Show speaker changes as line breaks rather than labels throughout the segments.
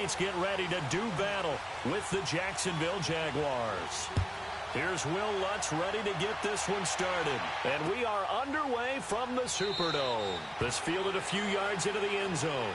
teammates get ready to do battle with the Jacksonville Jaguars. Here's Will Lutz ready to get this one started. And we are underway from the Superdome. This fielded a few yards into the end zone.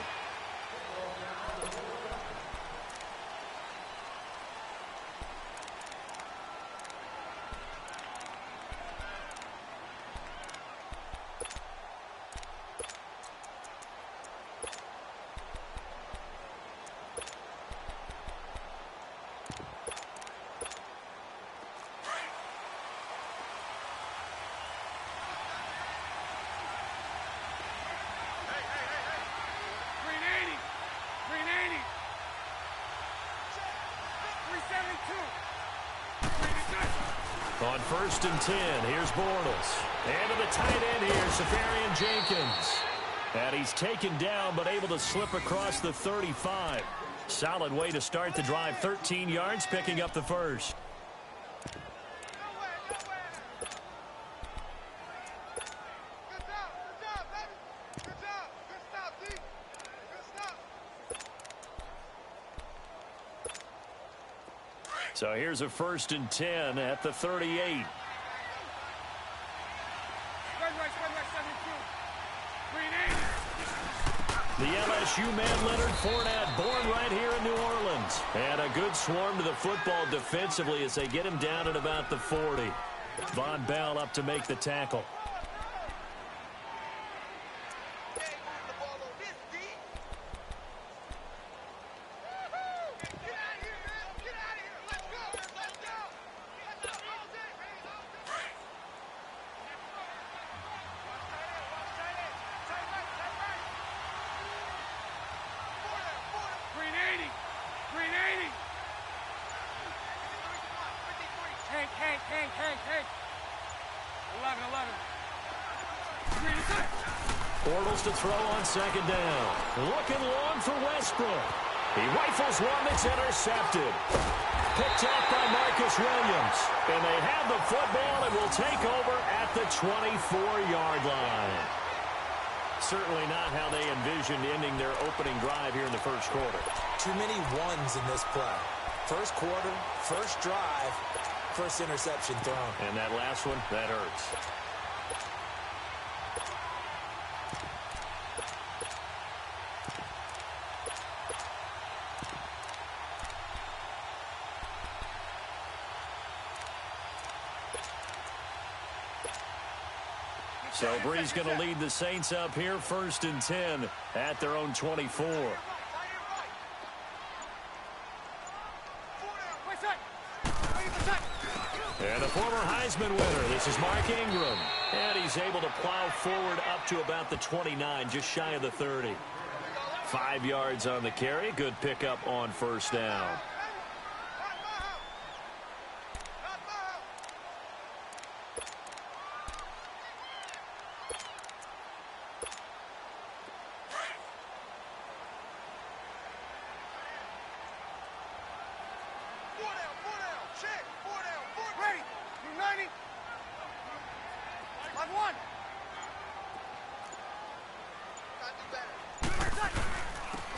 On 1st and 10, here's Bortles. And to the tight end here, Safarian Jenkins. And he's taken down, but able to slip across the 35. Solid way to start the drive. 13 yards, picking up the first. So here's a 1st and 10 at the 38. The LSU man Leonard Fournette, born right here in New Orleans. And a good swarm to the football defensively as they get him down at about the 40. Von Bell up to make the tackle.
Bortles to throw on 2nd down. Looking long for Westbrook. He rifles one that's intercepted. Picked off by Marcus Williams. And they have the football and will take over at the 24-yard line. Certainly not how they envisioned ending their opening drive here in the first quarter.
Too many ones in this play. First quarter, first drive, first interception thrown.
And that last one, that hurts. So Bree's going to lead the Saints up here, 1st and 10 at their own 24. And a former Heisman winner, this is Mark Ingram. And he's able to plow forward up to about the 29, just shy of the 30. 5 yards on the carry, good pickup on 1st down.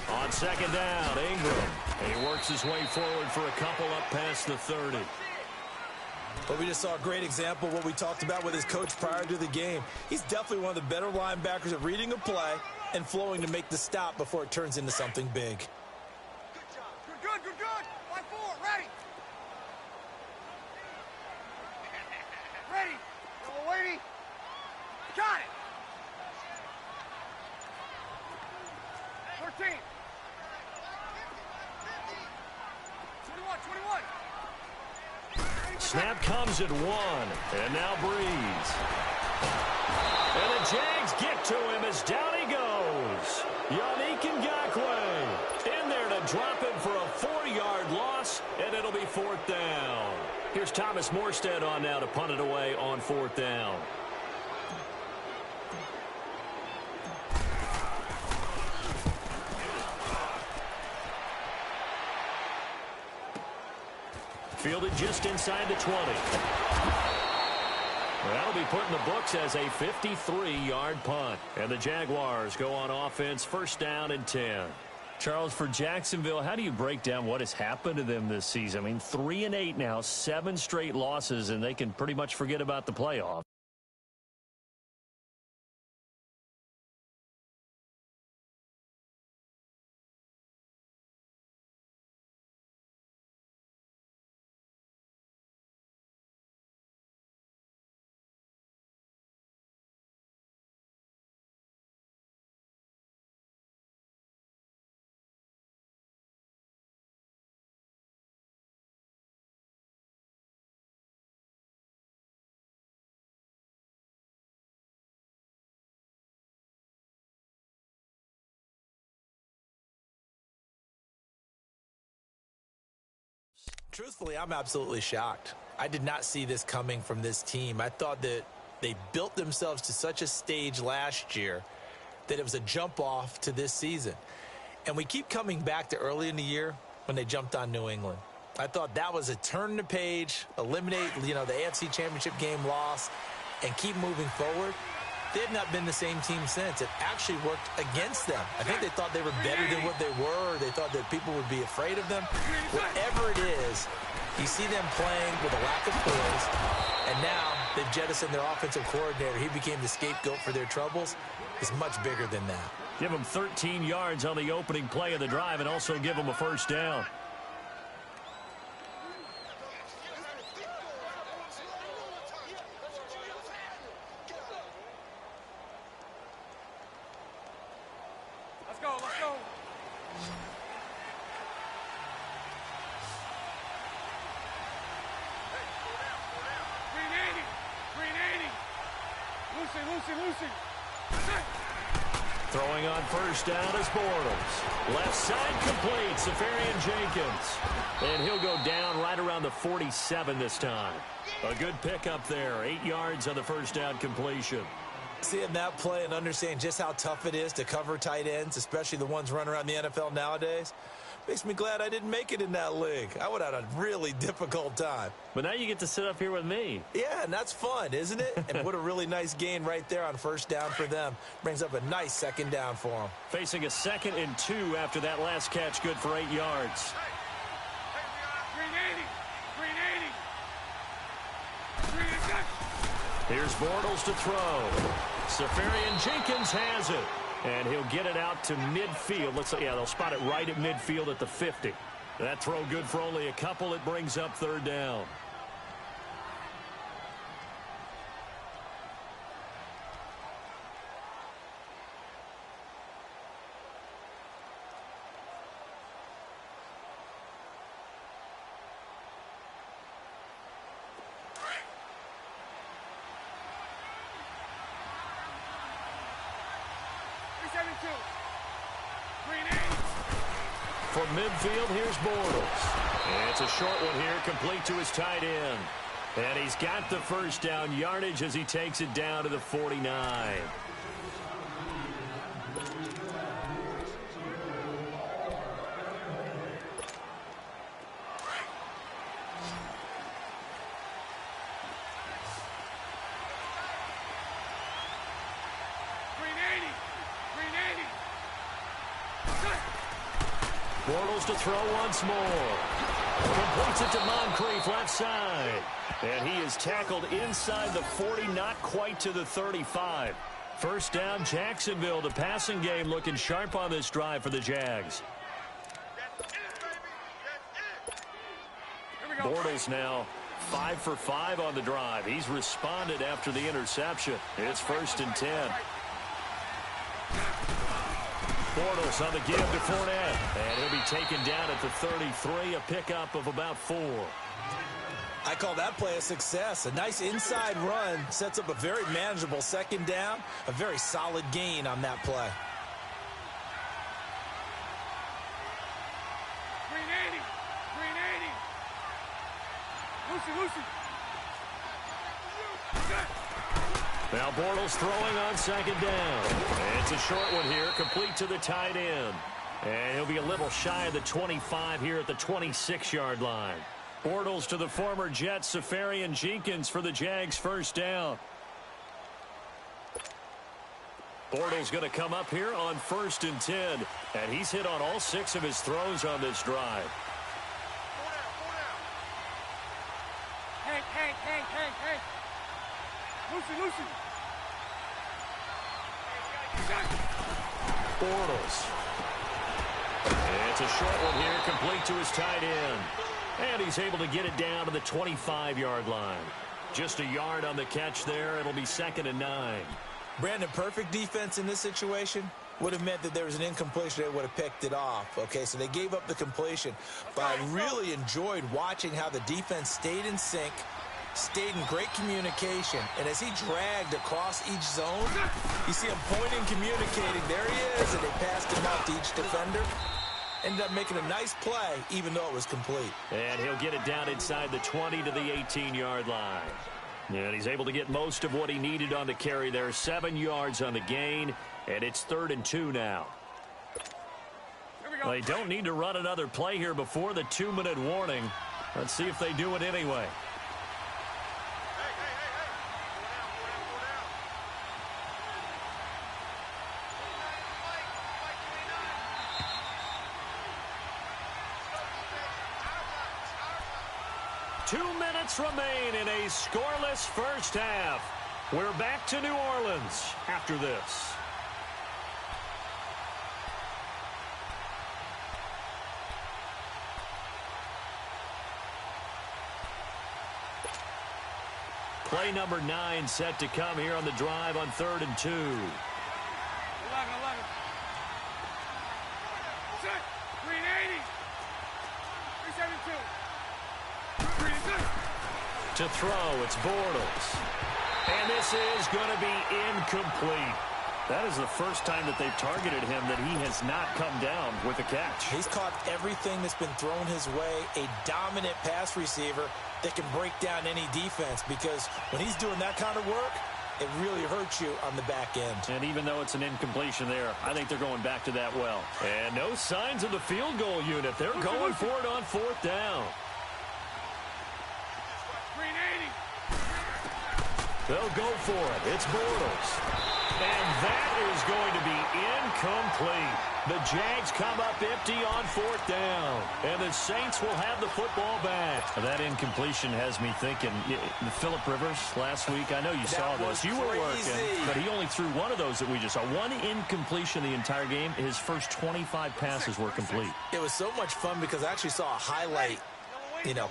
On 2nd down, Ingram. And he works his way forward for a couple up past the 30.
But we just saw a great example of what we talked about with his coach prior to the game. He's definitely one of the better linebackers at reading a play and flowing to make the stop before it turns into something big.
Good job. Good. 5-4, ready. Ready. Double waiting. Got it. 13. 21.
Snap comes at 1. And now Breeze. And the Jags get to him as down he goes. Yannick Ngakoue in there to drop him for a 4-yard loss, and it'll be 4th down. Here's Thomas Morstead on now to punt it away on 4th down. Fielded just inside the 20. That'll be put in the books as a 53-yard punt. And the Jaguars go on offense, 1st down and 10.
Charles, for Jacksonville, how do you break down what has happened to them this season? I mean, 3-8 now, 7 straight losses, and they can pretty much forget about the playoffs.
Truthfully, I'm absolutely shocked. I did not see this coming from this team. I thought that they built themselves to such a stage last year that it was a jump off to this season. And we keep coming back to early in the year when they jumped on New England. I thought that was a turn the page, eliminate, the AFC Championship game loss, and keep moving forward. They have not been the same team since. It actually worked against them. I think they thought they were better than what they were. They thought that people would be afraid of them. Whatever it is, you see them playing with a lack of poise, and now they've jettisoned their offensive coordinator. He became the scapegoat for their troubles. It's much bigger than that.
Give them 13 yards on the opening play of the drive and also give them a first down. Throwing on first down is Bortles. Left side complete, Safarian Jenkins. And he'll go down right around the 47 this time. A good pickup there, 8 yards on the first down completion.
Seeing that play and understanding just how tough it is to cover tight ends, especially the ones running around the NFL nowadays, makes me glad I didn't make it in that league. I would have had a really difficult time.
But now you get to sit up here with me.
Yeah, and that's fun, isn't it? And what a really nice gain right there on first down for them. Brings up a nice second down for them.
Facing a 2nd and 2 after that last catch, good for 8 yards. Here's Bortles to throw. Safarian Jenkins has it. And he'll get it out to midfield. Looks like, yeah, they'll spot it right at midfield at the 50. That throw good for only a couple. It brings up third down. From midfield, here's Bortles. And it's a short one here, complete to his tight end. And he's got the first down yardage as he takes it down to the 49. Bortles to throw once more. Completes it to Moncrief left side. And he is tackled inside the 40, not quite to the 35. First down, Jacksonville. The passing game looking sharp on this drive for the Jags. Bortles now 5 for 5 on the drive. He's responded after the interception. It's 1st and 10. Bortles on the give to Fournette. And he'll be taken down at the 33, a pickup of about 4.
I call that play a success. A nice inside run sets up a very manageable second down. A very solid gain on that play.
Now Bortles throwing on second down. And it's a short one here, complete to the tight end. And he'll be a little shy of the 25 here at the 26-yard line. Bortles to the former Jet, Safarian Jenkins for the Jags' first down. Bortles going to come up here on 1st and 10. And he's hit on all 6 of his throws on this drive.
Hey. Lucy.
Bortles. It's a short one here, complete to his tight end. And he's able to get it down to the 25-yard line. Just a yard on the catch there. It'll be 2nd and 9.
Brandon, perfect defense in this situation would have meant that there was an incompletion. They would have picked it off. Okay, so they gave up the completion. But I really enjoyed watching how the defense stayed in sync, stayed in great communication. And as he dragged across each zone, you see him pointing, communicating. There he is, and they passed him off to each defender. Ended up making a nice play, even though it was complete.
And he'll get it down inside the 20 to the 18-yard line. And he's able to get most of what he needed on the carry there. 7 yards on the gain, and it's 3rd and 2 now. They don't need to run another play here before the 2-minute warning. Let's see if they do it anyway. 2 minutes remain in a scoreless first half. We're back to New Orleans after this. Play number 9 set to come here on the drive on 3rd and 2.
11. 380. 372.
To throw, it's Bortles. And this is going to be incomplete. That is the first time that they've targeted him that he has not come down with a catch.
He's caught everything that's been thrown his way. A dominant pass receiver that can break down any defense, because when he's doing that kind of work, it really hurts you on the back end.
And even though it's an incompletion there, I think they're going back to that well. And no signs of the field goal unit. They're going for it on 4th down. They'll go for it. It's Bortles. And that is going to be incomplete. The Jags come up empty on 4th down. And the Saints will have the football back. That incompletion has me thinking, Phillip Rivers last week, I know you saw this. You were working, but he only threw one of those that we just saw. One incompletion the entire game. His first 25 passes were complete.
It was so much fun because I actually saw a highlight,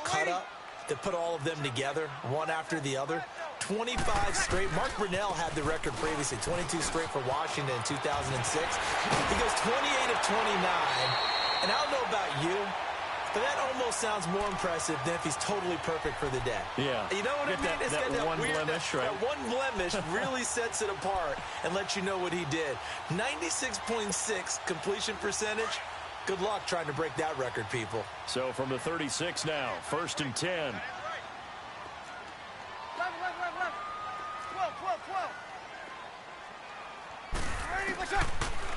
cut up that put all of them together, one after the other. 25 straight. Mark Brunell had the record previously, 22 straight for Washington in 2006. He goes 28 of 29. And I don't know about you, but that almost sounds more impressive than if he's totally perfect for the day.
Yeah.
You know what I mean?
It's got that one blemish, right?
That one blemish really sets it apart and lets you know what he did. 96.6 completion percentage. Good luck trying to break that record, people.
So from the 36 now, 1st and 10.
12.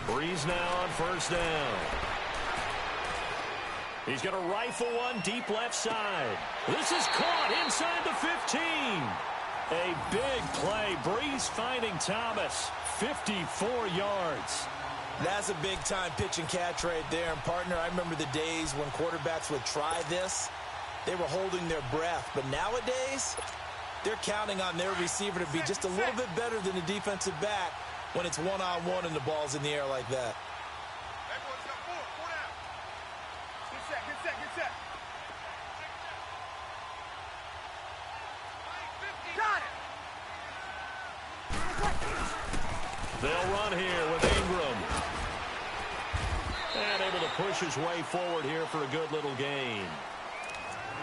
Breeze now on 1st down. He's going to rifle one deep left side. This is caught inside the 15. A big play. Breeze finding Thomas. 54 yards.
That's a big-time pitch and catch right there. And, partner, I remember the days when quarterbacks would try this. They were holding their breath. But nowadays, they're counting on their receiver to be just a little bit better than the defensive back when it's one-on-one and the ball's in the air like that.
Everyone's got 4 down. Get set. Got it.
They'll run here with Ingram. And able to push his way forward here for a good little gain.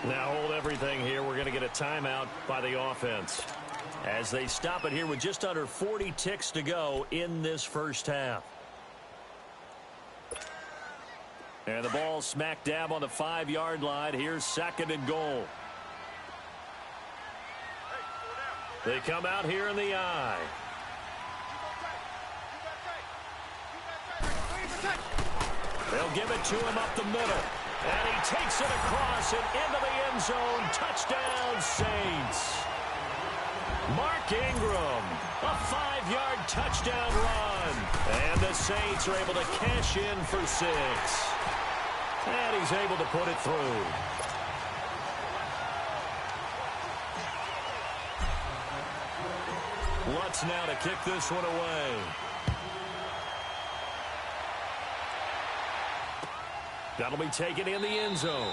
Now hold everything here. We're going to get a timeout by the offense as they stop it here with just under 40 ticks to go in this first half. And the ball smack dab on the 5-yard line. Here's 2nd and goal. They come out here in the eye. They'll give it to him up the middle. And he takes it across and into the end zone. Touchdown, Saints. Mark Ingram, a 5-yard touchdown run. And the Saints are able to cash in for 6. And he's able to put it through. Lutz now to kick this one away. That'll be taken in the end zone.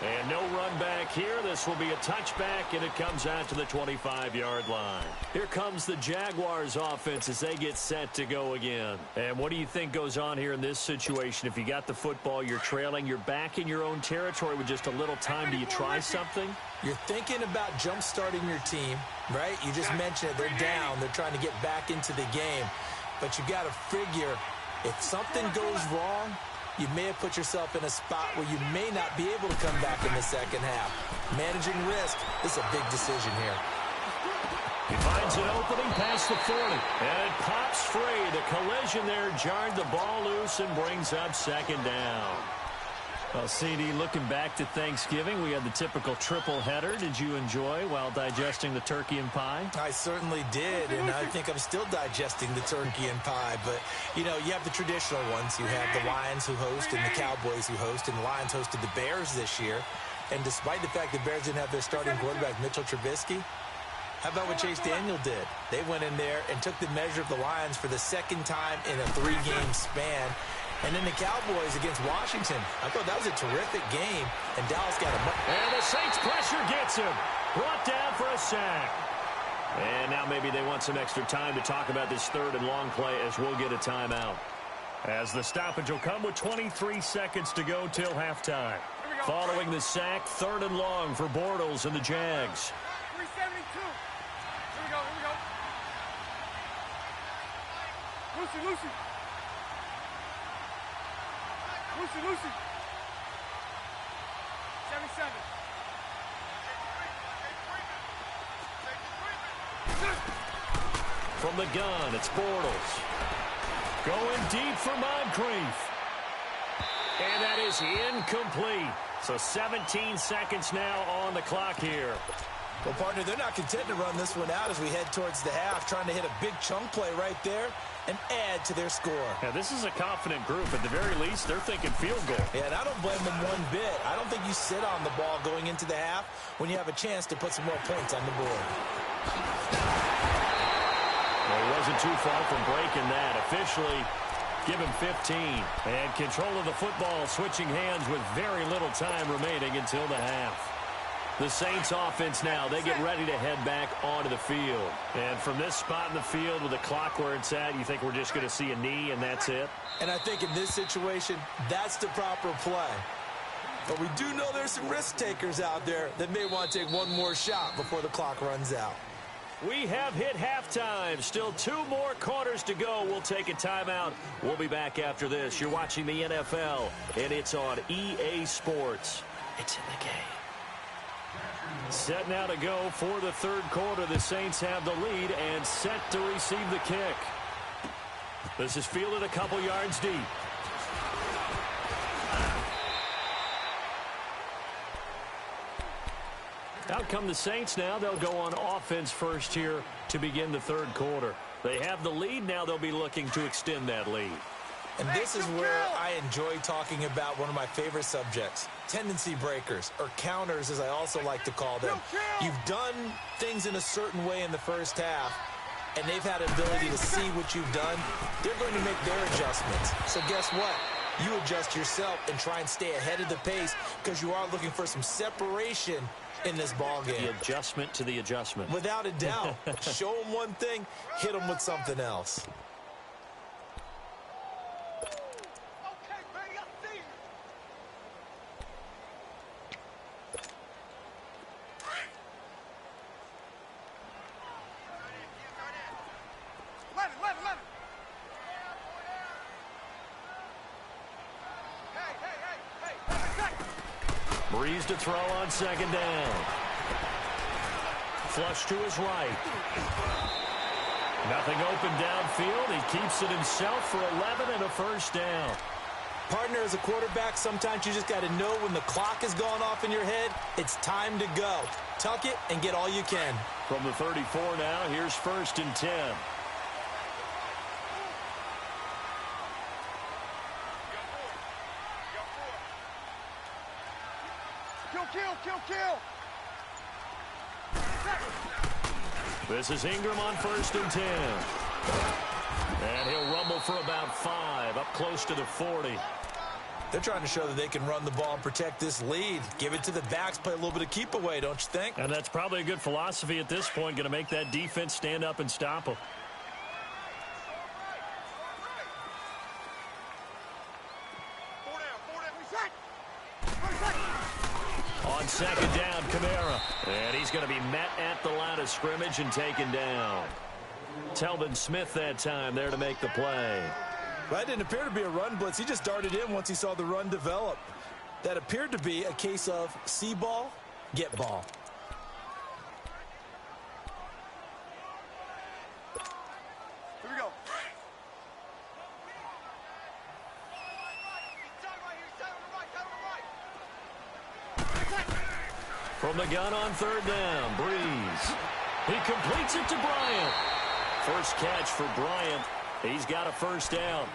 And no run back here. This will be a touchback, and it comes out to the 25-yard line. Here comes the Jaguars offense as they get set to go again. And what do you think goes on here in this situation? If you got the football, you're trailing, you're back in your own territory with just a little time. Do you try something?
You're thinking about jump-starting your team, right? You just mentioned it. They're down. They're trying to get back into the game. But you got to figure if something goes wrong, you may have put yourself in a spot where you may not be able to come back in the second half. Managing risk is a big decision here.
He finds an opening past the 40. And it pops free. The collision there jarred the ball loose and brings up second down. Well, CD, looking back to Thanksgiving, we had the typical triple header. Did you enjoy while digesting the turkey and pie?
I certainly did, and I think I'm still digesting the turkey and pie. But, you know, you have the traditional ones. You have the Lions who host and the Cowboys who host, and the Lions hosted the Bears this year. And despite the fact the Bears didn't have their starting quarterback, Mitchell Trubisky, how about what Chase Daniel did? They went in there and took the measure of the Lions for the second time in a 3-game span. And then the Cowboys against Washington. I thought that was a terrific game, and Dallas got a...
And the Saints pressure gets him. Brought down for a sack. And now maybe they want some extra time to talk about this third and long play as we'll get a timeout. As the stoppage will come with 23 seconds to go till halftime. Following the sack, third and long for Bortles and the Jags.
372. Here we go. Lucy. Lucy. 77.
From the gun, it's Bortles. Going deep for Moncrief. And that is incomplete. So 17 seconds now on the clock here.
Well, partner, they're not content to run this one out as we head towards the half, trying to hit a big chunk play right there and add to their score.
Yeah, this is a confident group. At the very least, they're thinking field goal.
Yeah, and I don't blame them one bit. I don't think you sit on the ball going into the half when you have a chance to put some more points on the board.
Well, he wasn't too far from breaking that. Officially, give him 15. And control of the football switching hands with very little time remaining until the half. The Saints offense now, they get ready to head back onto the field. And from this spot in the field with the clock where it's at, you think we're just going to see a knee and that's it?
And I think in this situation, that's the proper play. But we do know there's some risk takers out there that may want to take one more shot before the clock runs out.
We have hit halftime. Still 2 more quarters to go. We'll take a timeout. We'll be back after this. You're watching the NFL, and it's on EA Sports. It's in the game. Set now to go for the third quarter. The Saints have the lead and set to receive the kick. This is fielded a couple yards deep. Out come the Saints now. They'll go on offense first here to begin the third quarter. They have the lead. Now they'll be looking to extend that lead.
And this is where I enjoy talking about one of my favorite subjects, tendency breakers, or counters as I also like to call them. You've done things in a certain way in the first half, and they've had an ability to see what you've done. They're going to make their adjustments. So guess what? You adjust yourself and try and stay ahead of the pace because you are looking for some separation in this ball game.
The adjustment to the adjustment.
Without a doubt. Show them one thing, hit them with something else.
Breeze to throw on second down. Flush to his right. Nothing open downfield. He keeps it himself for 11 and a first down.
Partner, as a quarterback, sometimes you just got to know when the clock has gone off in your head, it's time to go. Tuck it and get all you can.
From the 34 now, here's 1st and 10.
Kill.
This is Ingram on 1st and 10. And he'll rumble for about 5, up close to the 40.
They're trying to show that they can run the ball and protect this lead. Give it to the backs, play a little bit of keep away, don't you think?
And that's probably a good philosophy at this point, going to make that defense stand up and stop them. On 2nd down, Kamara. And he's going to be met at the line of scrimmage and taken down. Telvin Smith that time there to make the play.
That didn't appear to be a run blitz. He just darted in once he saw the run develop. That appeared to be a case of see ball, get ball.
Here we go.
From the gun on 3rd down, Breeze. He completes it to Bryant. First catch for Bryant. He's got a 1st down.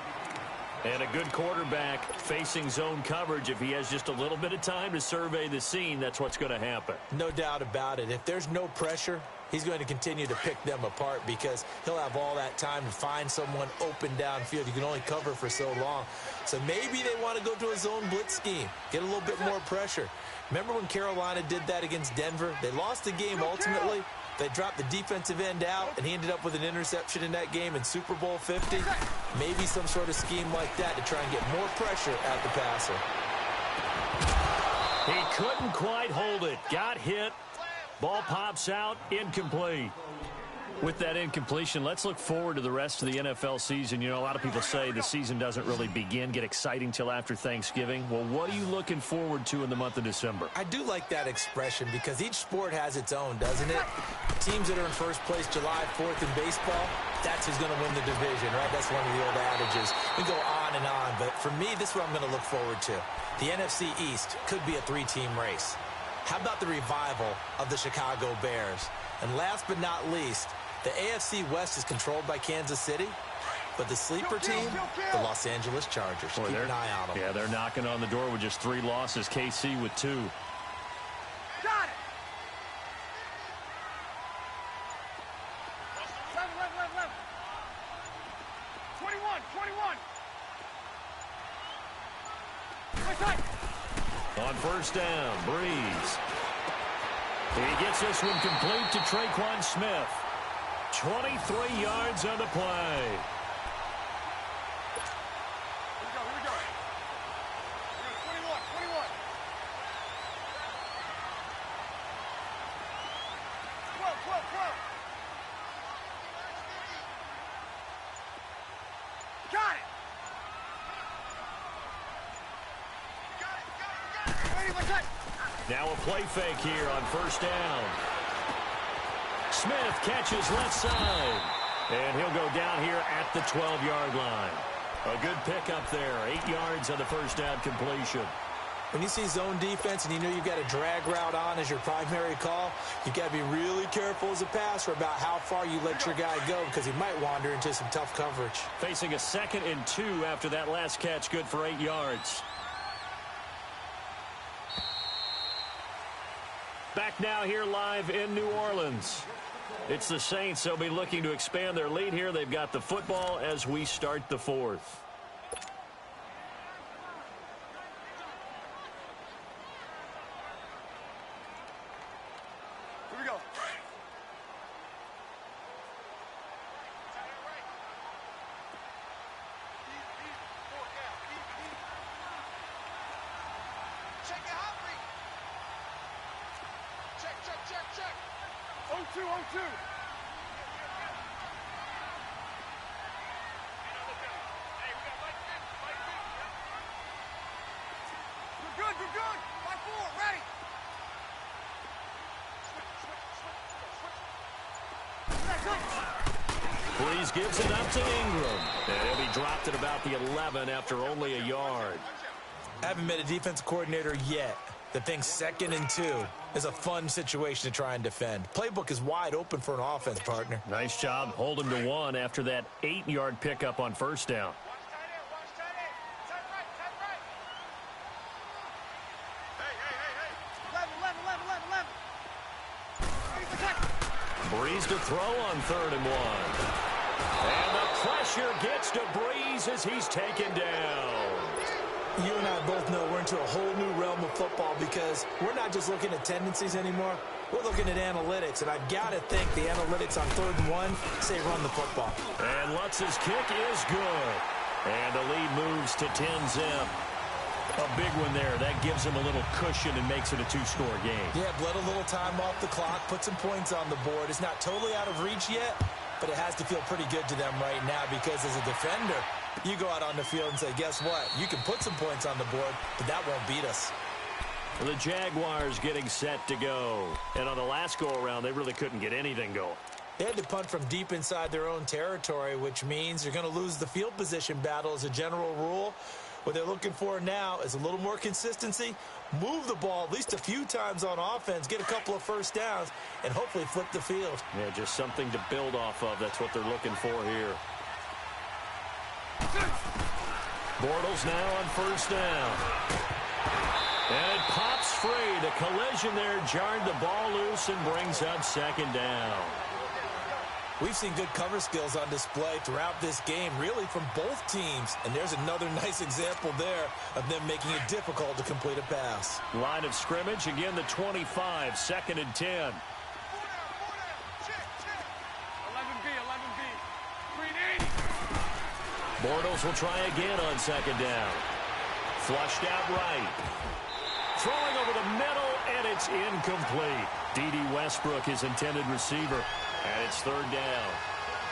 And a good quarterback facing zone coverage. If he has just a little bit of time to survey the scene, that's what's going to happen.
No doubt about it. If there's no pressure, he's going to continue to pick them apart because he'll have all that time to find someone open downfield. You can only cover for so long. So maybe they want to go to a zone blitz scheme, get a little bit more pressure. Remember when Carolina did that against Denver? They lost the game ultimately. They dropped the defensive end out, and he ended up with an interception in that game in Super Bowl 50. Maybe some sort of scheme like that to try and get more pressure at the passer.
He couldn't quite hold it. Got hit. Ball pops out. Incomplete. With that incompletion, let's look forward to the rest of the NFL season. You know, a lot of people say the season doesn't really get exciting till after Thanksgiving. Well, what are you looking forward to in the month of December?
I do like that expression because each sport has its own, doesn't it? Teams that are in first place July 4th in baseball, that's who's going to win the division, right? That's one of the old adages. We go on and on, but for me, this is what I'm going to look forward to. The NFC East could be a 3-team race. How about the revival of the Chicago Bears? And last but not least, the AFC West is controlled by Kansas City, but the sleeper team, the Los Angeles Chargers. Keep an eye on them.
Yeah, they're knocking on the door with just 3 losses. KC with 2.
Got it. 11. 21.
On 1st down, Breeze. He gets this one complete to Traquan Smith. 23 yards on the play.
Here we go. 21. 12. Got it.
Now a play fake here on 1st down. Smith catches left side. And he'll go down here at the 12-yard line. A good pickup there. 8 yards on the 1st down completion.
When you see zone defense and you know you've got a drag route on as your primary call, you've got to be really careful as a passer about how far you let your guy go because he might wander into some tough coverage.
Facing a 2nd and 2 after that last catch, good for 8 yards. Back now here live in New Orleans. It's the Saints. They'll be looking to expand their lead here. They've got the football as we start the 4th.
Here we go. Check it out, check. 0-2. You're good. 5-4, ready.
Breeze gives it up to Ingram. And he'll be dropped at about the 11 after only a yard.
I haven't met a defensive coordinator yet that thinks 2nd and 2 is a fun situation to try and defend. Playbook is wide open for an offense, partner.
Nice job holding to 1 after that 8-yard pickup on first down. Breeze to throw on 3rd and 1. And the pressure gets to Breeze as he's taken down.
You and I both know we're into a whole new realm of football because we're not just looking at tendencies anymore. We're looking at analytics, and I've got to think the analytics on 3rd and 1 say run the football.
And Lutz's kick is good. And the lead moves to 10-zip. A big one there. That gives him a little cushion and makes it a 2-score game.
Yeah, bled a little time off the clock, put some points on the board. It's not totally out of reach yet, but it has to feel pretty good to them right now because as a defender, you go out on the field and say, guess what? You can put some points on the board, but that won't beat us.
The Jaguars getting set to go. And on the last go-around, they really couldn't get anything going.
They had to punt from deep inside their own territory, which means you're going to lose the field position battle as a general rule. What they're looking for now is a little more consistency, move the ball at least a few times on offense, get a couple of first downs, and hopefully flip the field.
Yeah, just something to build off of. That's what they're looking for here. Bortles now on first down. And it pops free. The collision there jarred the ball loose and brings up 2nd down.
We've seen good cover skills on display throughout this game, really from both teams. And there's another nice example there of them making it difficult to complete a pass.
Line of scrimmage, again the 25, 2nd and 10.
11B, 11B. Green 80.
Bortles will try again on 2nd down. Flushed out right. Throwing over the middle, and it's incomplete. D.D. Westbrook, his intended receiver. And it's 3rd down.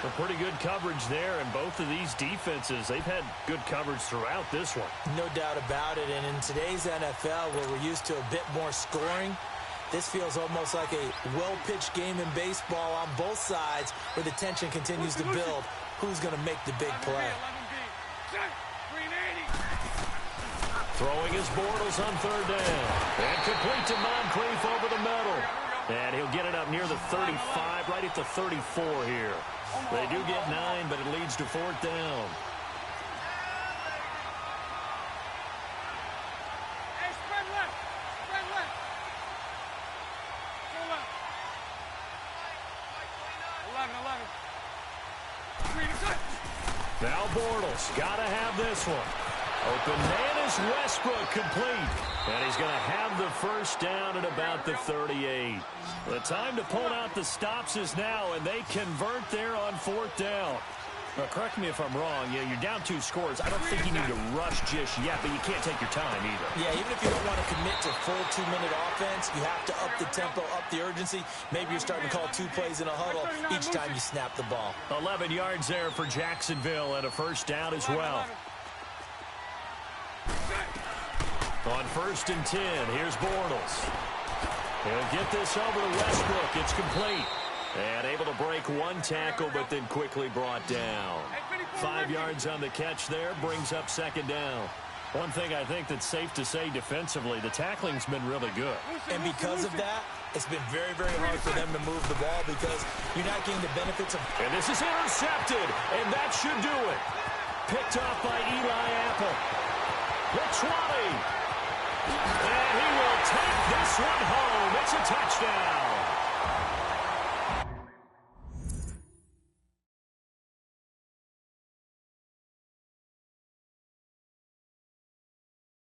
A pretty good coverage there, and both of these defenses, they've had good coverage throughout this one.
No doubt about it, and in today's NFL, where we're used to a bit more scoring, this feels almost like a well-pitched game in baseball on both sides, where the tension continues to build. Who's going to make the big play?
11B. Green 80.
Throwing his Bortles on 3rd down. And complete to Moncrief over the middle. And he'll get it up near the 35, right at the 34 here. They do get 9, but it leads to 4th down.
Hey, spread left. Spread left. Go left. 11, 11. Green inside.
Now Bortles, gotta have this one. Open man is Westbrook, complete. And he's going to have the first down at about the 38. The time to pull out the stops is now, and they convert there on 4th down. Now, correct me if I'm wrong. Yeah, you're down 2 scores. I don't think you need to rush just yet, but you can't take your time either.
Yeah, even if you don't want to commit to full 2-minute offense, you have to up the tempo, up the urgency. Maybe you're starting to call 2 plays in a huddle each time you snap the ball.
11 yards there for Jacksonville and a first down as well. On 1st and 10, here's Bortles. He'll get this over to Westbrook. It's complete. And able to break 1 tackle, but then quickly brought down. 5 yards on the catch there, brings up 2nd down. One thing I think that's safe to say defensively, the tackling's been really good.
And because of that, it's been very, very hard for them to move the ball because you're not getting the benefits of...
And this is intercepted, and that should do it. Picked off by Eli Apple. The 20. And he will take this one home. It's a touchdown.